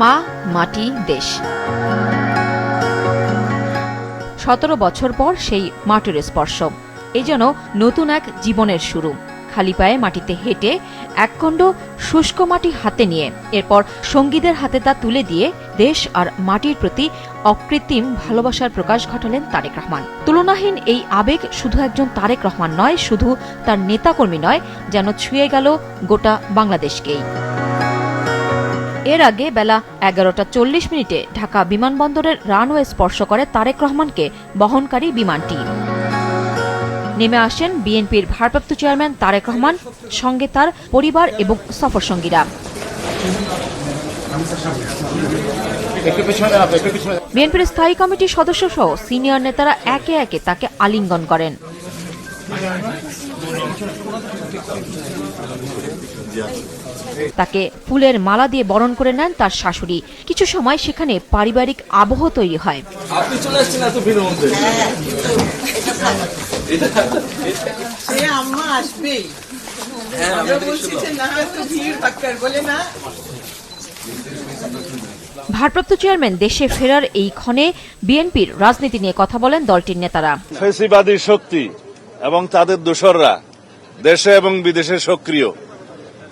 মা, মাটি, দেশ। 17 বছর পর সেই মাটির স্পর্শ, এই যেন নতুন এক জীবনের শুরু। খালি পায়ে মাটিতে হেঁটে একখণ্ড শুষ্ক মাটি হাতে নিয়ে এরপর সঙ্গীদের হাতে তা তুলে দিয়ে দেশ আর মাটির প্রতি অকৃত্রিম ভালোবাসার প্রকাশ ঘটালেন তারেক রহমান। তুলনাহীন এই আবেগ শুধু একজন তারেক রহমান নয়, শুধু তার নেতাকর্মী নয়, যেন ছুঁয়ে গেল গোটা বাংলাদেশকেই। এর আগে বেলা 11:40 ঢাকা বিমানবন্দরের রানওয়ে স্পর্শ করে তারেক রহমানকে বহনকারী বিমানটি। নেমে আসেন বিএনপির ভারপ্রাপ্ত চেয়ারম্যান তারেক রহমান, সঙ্গে তার পরিবার এবং সফরসঙ্গীরা। বিএনপির স্থায়ী কমিটির সদস্য সহ সিনিয়র নেতারা একে একে তাকে আলিঙ্গন করেন। তাকে ফুলের মালা দিয়ে বরণ করে নেন তার শাশুড়ি। কিছু সময় সেখানে পারিবারিক আবহ তৈরি হয়। ভারপ্রাপ্ত চেয়ারম্যান দেশে ফেরার এই ক্ষণে বিএনপির রাজনীতি নিয়ে কথা বলেন দলটির নেতারা। ফ্যাসিবাদী শক্তি এবং তাদের দোসররা দেশে এবং বিদেশে সক্রিয়।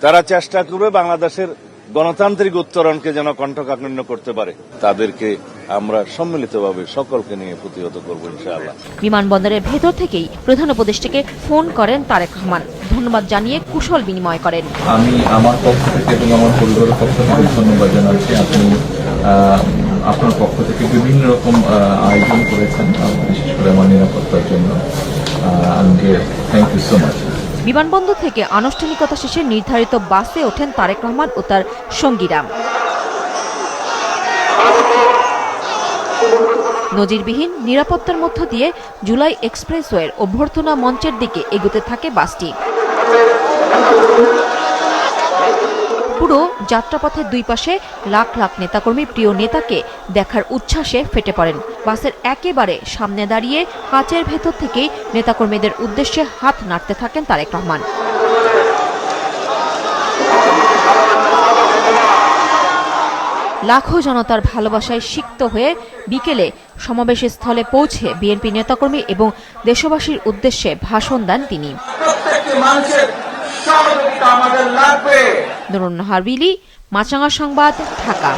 তারা চেষ্টা করবে বাংলাদেশের গণতান্ত্রিক উত্তরণকে যেন কণ্ঠকাঠিন্য করতে পারে। তাদেরকে আমরা সম্মিলিতভাবে সকলকে নিয়ে প্রতিহত করব ইনশাআল্লাহ। বিমানবন্দরের ভেতর থেকেই প্রধান উপদেষ্টাকে ফোন করেন তারেক রহমান, ধন্যবাদ জানিয়ে কুশল বিনিময় করেন। আমি আমার পক্ষ থেকে এবং আমার পরিবারের পক্ষ থেকে ধন্যবাদ জানাচ্ছি। আপনি আপনার পক্ষ থেকে বিভিন্ন রকম আয়োজন করেছেন, বিশেষ করে আমার নিরাপত্তার জন্য। Thank you so much. বিমানবন্দর থেকে আনুষ্ঠানিকতা শেষে নির্ধারিত বাসে ওঠেন তারেক রহমান ও তার সঙ্গীরা। নজিরবিহীন নিরাপত্তার মধ্য দিয়ে জুলাই এক্সপ্রেসওয়ের অভ্যর্থনা মঞ্চের দিকে এগোতে থাকে বাসটি। পুরো যাত্রাপথের দুই পাশে লাখ লাখ নেতাকর্মী প্রিয় নেতাকে দেখার উচ্ছ্বাসে ফেটে পড়েন। বাসের একেবারে সামনে দাঁড়িয়ে কাচের ভেতর থেকেই নেতাকর্মীদের উদ্দেশ্যে হাত নাড়তে থাকেন তারেক রহমান। লাখো জনতার ভালোবাসায় সিক্ত হয়ে বিকেলে সমাবেশ স্থলে পৌঁছে বিএনপি নেতাকর্মী এবং দেশবাসীর উদ্দেশ্যে ভাষণ দেন তিনি। নুরুন নাহার বিলি, মাছরাঙা সংবাদ, ঢাকা।